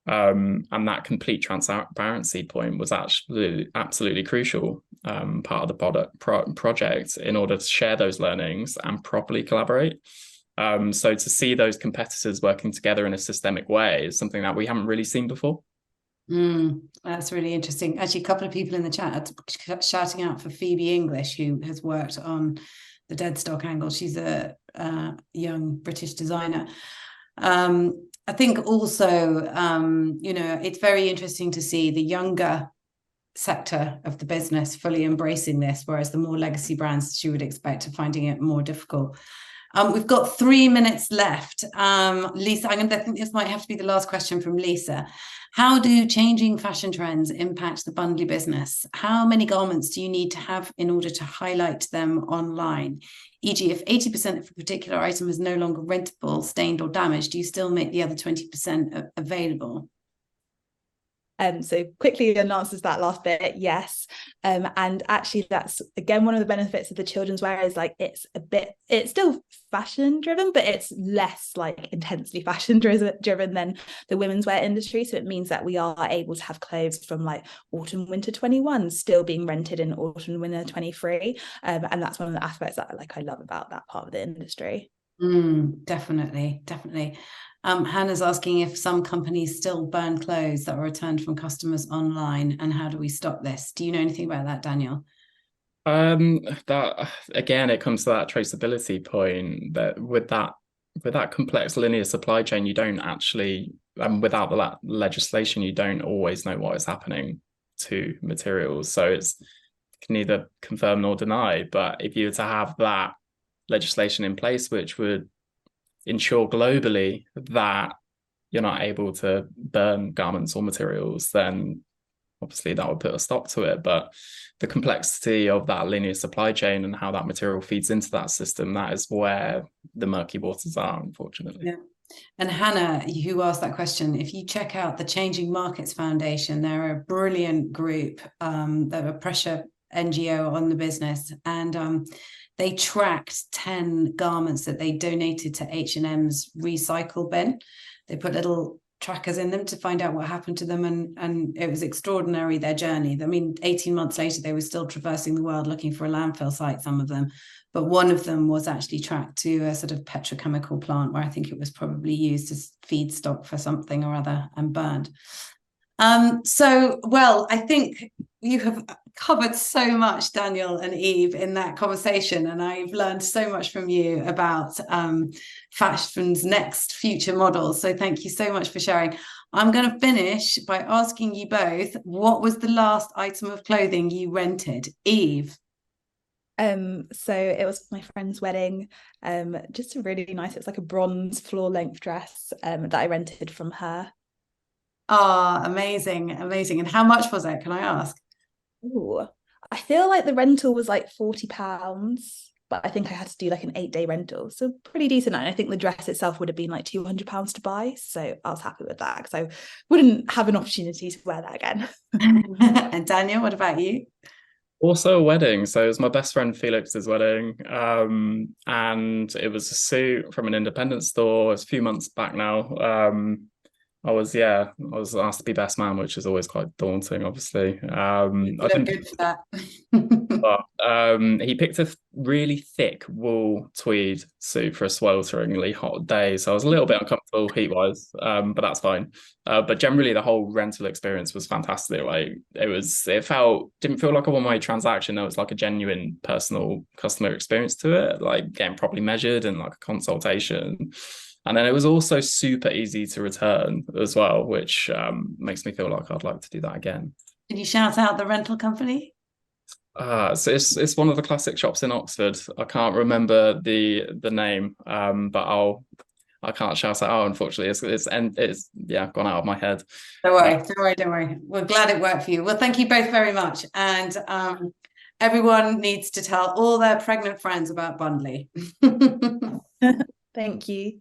And that complete transparency point was actually absolutely crucial part of the project in order to share those learnings and properly collaborate. So to see those competitors working together in a systemic way is something that we haven't really seen before. That's really interesting. Actually, a couple of people in the chat are shouting out for Phoebe English, who has worked on the dead stock angle. She's a young British designer. I think also, you know, it's very interesting to see the younger sector of the business fully embracing this, whereas the more legacy brands, you would expect, are finding it more difficult. We've got 3 minutes left. Lisa, I think this might have to be the last question from Lisa. How do changing fashion trends impact the Bundlee business? How many garments do you need to have in order to highlight them online? E.g., if 80% of a particular item is no longer rentable, stained or damaged, do you still make the other 20% available? So quickly answers that last bit, yes. And actually that's again one of the benefits of the children's wear is like it's still fashion driven, but it's less like intensely fashion driven than the women's wear industry. So it means that we are able to have clothes from like autumn winter 21 still being rented in autumn winter 23. And that's one of the aspects that I love about that part of the industry. Definitely. Hannah's asking if some companies still burn clothes that were returned from customers online, and how do we stop this? Do you know anything about that, Daniel? That again, it comes to that traceability point, that with that complex linear supply chain, you don't actually, without the legislation, you don't always know what is happening to materials. So you can neither confirm nor deny. But if you were to have that legislation in place, which would ensure globally that you're not able to burn garments or materials, then obviously that would put a stop to it. But the complexity of that linear supply chain and how that material feeds into that system, that is where the murky waters are, unfortunately. Yeah. And Hannah, who asked that question, if you check out the Changing Markets Foundation, they're a brilliant group. They're a pressure NGO on the business, and they tracked 10 garments that they donated to H&M's recycle bin. They put little trackers in them to find out what happened to them, and it was extraordinary, their journey. I mean, 18 months later, they were still traversing the world looking for a landfill site, some of them. But one of them was actually tracked to a sort of petrochemical plant where I think it was probably used as feedstock for something or other and burned. So, well, I think you have covered so much, Daniel and Eve, in that conversation, and I've learned so much from you about fashion's next future models. So thank you so much for sharing. I'm going to finish by asking you both, what was the last item of clothing you rented? Eve? So it was my friend's wedding, just a really nice, it's like a bronze floor length dress that I rented from her. Amazing. And how much was it, can I ask? Ooh, I feel like the rental was like £40, but I think I had to do like an 8-day rental, so pretty decent. And I think the dress itself would have been like £200 to buy, so I was happy with that because I wouldn't have an opportunity to wear that again. And Daniel, what about you? Also a wedding. So it was my best friend Felix's wedding. And it was a suit from an independent store. It's a few months back now. I was asked to be best man, which is always quite daunting, obviously. I didn't good for that. but he picked a really thick wool tweed suit for a swelteringly hot day. So I was a little bit uncomfortable heat-wise, but that's fine. But generally the whole rental experience was fantastic. Like didn't feel like a one-way transaction. There was like a genuine personal customer experience to it, like getting properly measured and like a consultation. And then it was also super easy to return as well, which makes me feel like I'd like to do that again. Can you shout out the rental company? So it's one of the classic shops in Oxford. I can't remember the name, but I can't shout it out, unfortunately. It's gone out of my head. Don't worry. We're glad it worked for you. Well, thank you both very much. And everyone needs to tell all their pregnant friends about Bundlee. Thank you.